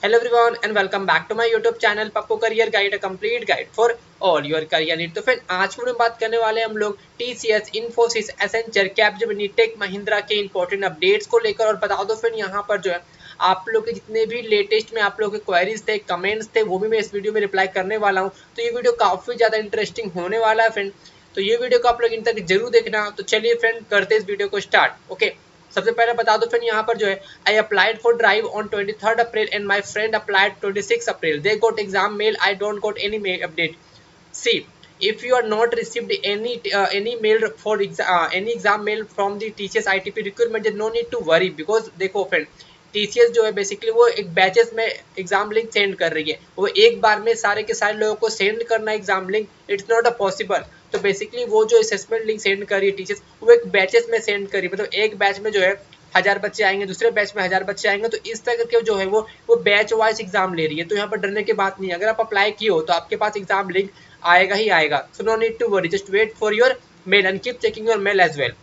Hello everyone and welcome back to my YouTube channel Pappu career guide, a complete guide for all your career need। तो फिर आज video में बात करने वाले हम लोग TCS, Infosys, Accenture, Capgemini, Tech Mahindra के इंपॉर्टेंट अपडेट्स को लेकर। और बता दो फिर यहाँ पर जो है आप लोग के जितने भी लेटेस्ट में आप लोग के क्वेरीज थे, कमेंट्स थे, वो भी मैं इस वीडियो में रिप्लाई करने वाला हूँ। तो ये वीडियो काफी ज्यादा इंटरेस्टिंग होने वाला है फ्रेंड, तो ये वीडियो को आप लोग इन तक जरूर देखना। तो चलिए फ्रेंड करते इस वीडियो को स्टार्ट। ओके, सबसे पहले बता दो फ्रेंड यहाँ पर जो है I applied for drive on 23rd April and my friend applied 26 April. They got exam mail, I don't got any mail update. See if you are not received any mail for any exam mail from the TCS ITP recruitment, no need to worry because देखो friend TCS जो है basically वो एक batches में exam link send कर रही है। वो एक बार में सारे के सारे लोगों को सेंड करना exam link, it's not a possible. तो बेसिकली वो जो असेसमेंट लिंक सेंड कर रही है TCS, वो एक बैचेस में सेंड कर रही है। मतलब एक बैच में जो है 1000 बच्चे आएंगे, दूसरे बैच में 1000 बच्चे आएंगे। तो इस तरह के जो है वो बैच वाइज एग्जाम ले रही है। तो यहाँ पर डरने की बात नहीं है। अगर आप अप्लाई किए हो तो आपके पास एग्जाम लिंक आएगा ही आएगा। So no need to worry, just wait for your mail and keep checking your mail as well.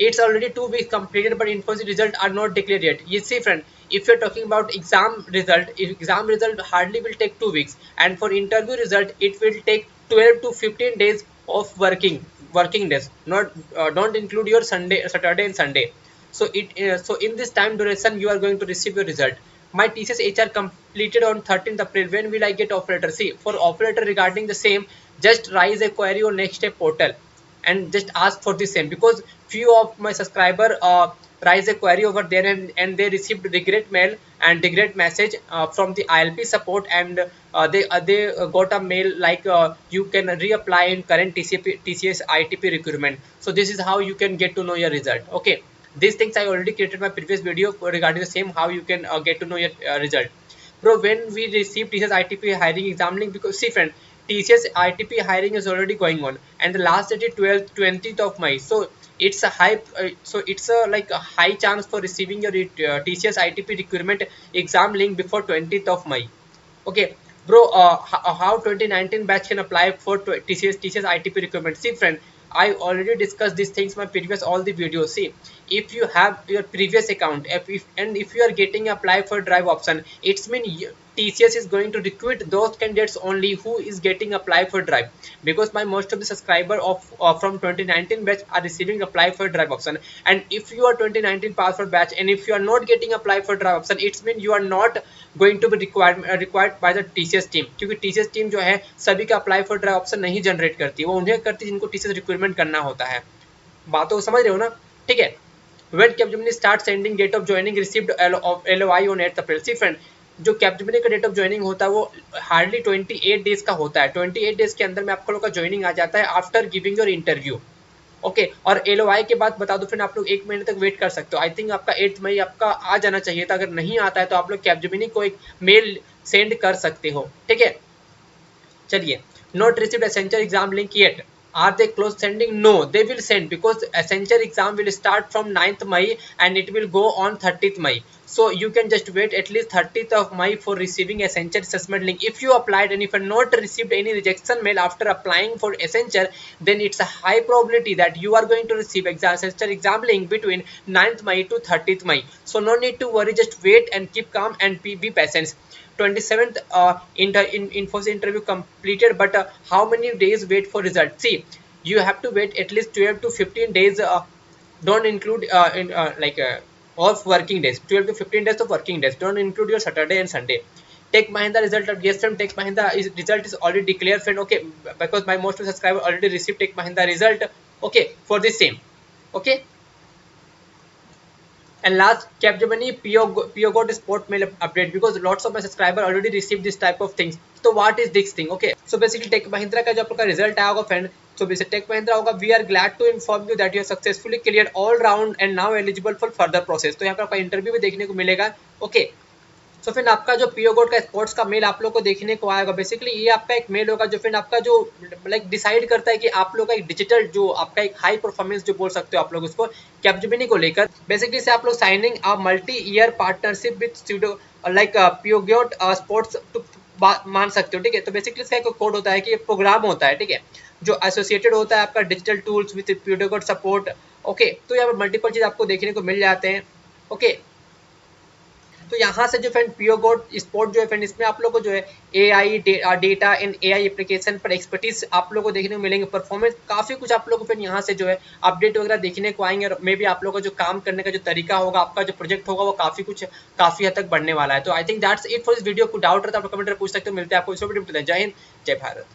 It's already 2 weeks completed but Infosys results are not declared yet. You see friend, if you're talking about exam result hardly will take 2 weeks, and for interview result it will take 12 to 15 days of working days, not don't include your Saturday and Sunday. So in this time duration you are going to receive your result. My TCS HR completed on 13th April. When will I get offer letter? See, for offer letter regarding the same, just raise a query on next step portal and just ask for the same, because few of my subscriber raise a query over there, and they received regret mail and regret message from the ILP support, and they got a mail like you can reapply in current TCS ITP recruitment. So this is how you can get to know your result. Okay, these things I already created my previous video regarding the same, how you can get to know your result. Bro, when we receive TCS ITP hiring exam link, because see friend, TCS ITP hiring is already going on, and the last date is 20th of May. So it's a high, like a high chance for receiving your TCS ITP recruitment exam link before 20th of May. Okay, bro, how 2019 batch can apply for TCS ITP recruitment? See friend, I already discussed these things in my previous all the videos. See, if you have your previous account, if you are getting apply for drive option, it's mean TCS is going to recruit those candidates only who is getting apply for drive, because my most of the subscriber of from 2019 batch are receiving apply for drive option. And if you are 2019 passport batch and if you are not getting apply for drive option, it's mean you are not going to be required by the TCS team, क्योंकि TCS team जो है सभी का apply for drive option नहीं generate करती, वो उन्हें करती है जिनको TCS रिक्रूटमेंट करना होता है। बातों को समझ रहे हो ना? ठीक है। When Capgemini start sending date of joining received LOI on 8th April. See friend, जो कैप्टमिनी का डेट ऑफ ज्वाइनिंग होता है वो हार्डली 28 डेज का होता है। 28 डेज के अंदर में आपको लोग का ज्वाइनिंग आ जाता है after giving your interview. Okay, और LOI के बाद बता दो फिर आप लोग 1 महीने तक वेट कर सकते हो। आई थिंक आपका 8 मई आपका आ जाना चाहिए था। अगर नहीं आता है तो आप लोग कैप्टमिनी को एक मेल सेंड कर सकते हो। ठीक है, चलिए। Not received Accenture exam link yet, are they close sending? No, they will send, because Accenture exam will start from 9th May and it will go on 30th May. So you can just wait at least 30th of May for receiving Accenture assessment link. If you applied and if you not received any rejection mail after applying for Accenture, then it's a high probability that you are going to receive Accenture exam link between 9th May to 30th May. So no need to worry, just wait and keep calm and be patient. 27th Infosys interview completed, but how many days wait for result? See, you have to wait at least 12 to 15 days. Don't include of working days. 12 to 15 days of working days, don't include your Saturday and Sunday. Tech Mahindra result of yes from Tech Mahindra result is already declared friend. Okay, because my most subscriber already received Tech Mahindra result. Okay, for the same. Okay, and last, Capgemini PO got spot mail update, because lots of my subscriber already received this type of things. So what is this thing? Okay, so basically Tech Mahindra का जो आपका result आया होगा friend, so basically Tech Mahindra होगा, we are glad to inform you that you have successfully cleared all round and now eligible for further process. तो यहाँ पर आपका इंटरव्यू भी देखने को मिलेगा। ओके, तो फिर आपका जो पीओ कोड का स्पोर्ट्स का मेल आप लोग को देखने को आएगा। बेसिकली ये आपका एक मेल होगा जो फिर आपका जो लाइक डिसाइड करता है कि आप लोग का एक डिजिटल जो आपका एक हाई परफॉर्मेंस जो बोल सकते हो आप लोग उसको कैप्जेमिनी को लेकर। बेसिकली से आप लोग signing a multi year partnership with studio like पीओगोट स्पोर्ट्स मान सकते हो। ठीक है, तो बेसिकली इसका एक कोड होता है कि ये प्रोग्राम होता है, ठीक है, जो एसोसिएटेड होता है आपका डिजिटल टूल्स विद पीओगोट सपोर्ट। ओके, तो यहाँ पर मल्टीपल चीज आपको देखने को मिल जाते हैं। ओके, तो यहाँ से जो फ्रेंड पियो गोट स्पोर्ट जो है फ्रेंड, इसमें आप लोग को जो है AI data and AI application पर एक्सपर्टीज आप लोग को देखने को मिलेंगे। परफॉर्मेंस काफी कुछ आप लोग को फिर यहाँ से जो है अपडेट वगैरह देखने को आएंगे, और मे भी आप लोग का जो काम करने का जो तरीका होगा, आपका जो प्रोजेक्ट होगा, वो काफी हद तक बढ़ने वाला है। तो I think that's it for this video. कोई डाउट रहता है आप कमेंट में पूछ सकते हो। मिलते हैं आपको इस वीडियो में। जय हिंद, जय भारत।